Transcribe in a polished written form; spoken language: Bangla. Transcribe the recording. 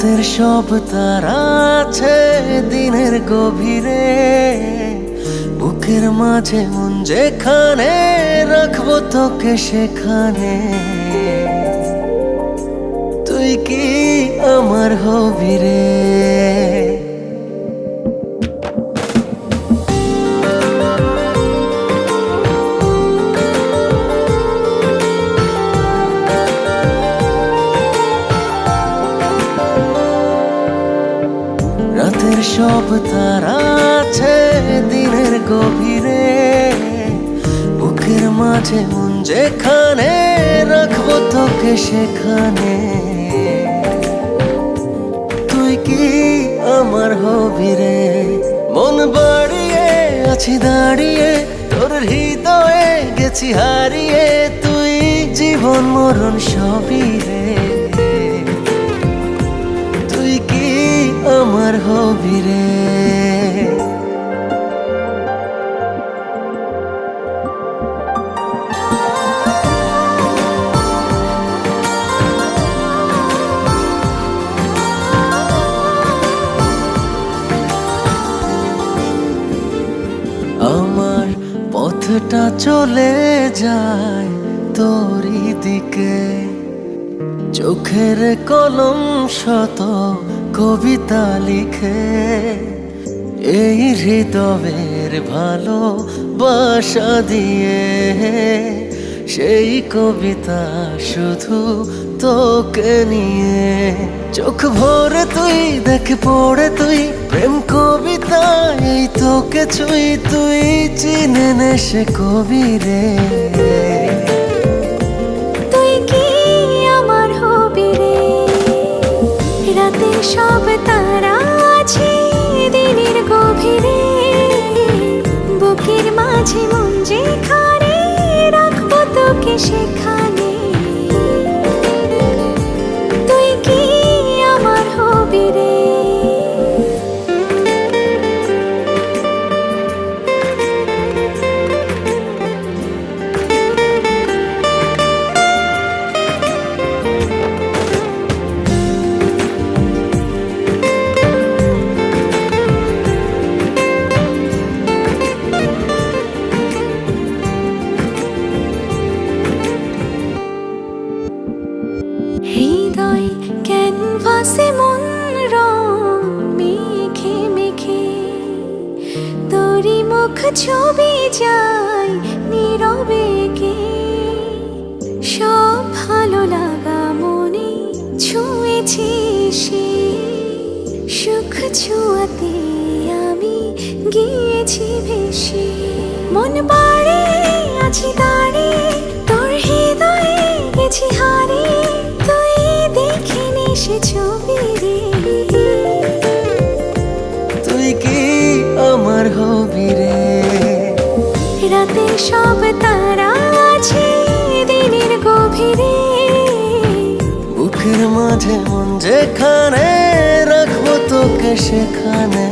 রাতের সব তারা আছে দিনের গভীরে, বুকের মাঝে মন যেখানে রাখবো তোকে সেখানে। তুই কি আমার হবি রে? রাতের সব তারা আছে দিনের গভীরে, বুকের মাঝে মন যেখানে রাখবো তোকে সেখানে। তুই কি আমার হবি রে? মন বাড়িয়ে আছি দাঁড়িয়ে তোর হৃদয়ে গেছি হারিয়ে, তুই জীবন মরণ সবই রে। তুই কি আমার হবি রে? আমার পথটা চলে যায় তোরই দিকে, চোখের কলম শত কবিতা লিখে। এই হৃদয়ের ভালোবাসা দিয়ে সেই কবিতা শুধু তোকে নিয়ে। চোখ ভরে তুই দেখ পড়ে তুই প্রেম কবিতা, এই তোকে ছুঁই তুই চিনে নে সে কবি রে। তুই কি আমার হবি রে? রাতের সব তারা আছে দিনের গভীরে, বুকের মাঝে মন যেখানে রাখবো তোকে সেখানে। তুই কি আমার হবি রে? হৃদয় ক্যানভাসে মন রং মেখে মেখে, তোরই মুখ ছবি যায় নীরবে কে। সব ভালো লাগা মনে ছুঁয়েছি সে, সুখ ছুঁয়াতে আমি গিয়েছি ভেসে। মন বাড়ে আছি দাঁড়িয়ে তোর হৃদয়ে গেছি হারিয়ে, তুই দেখিনি সে ছবি রে। তুই কি আমার হবি রে? রাতের সব তারা আছে দিনের গভীরে, বুকের মাঝে মন যেখানে রাখবো তোকে সেখানে।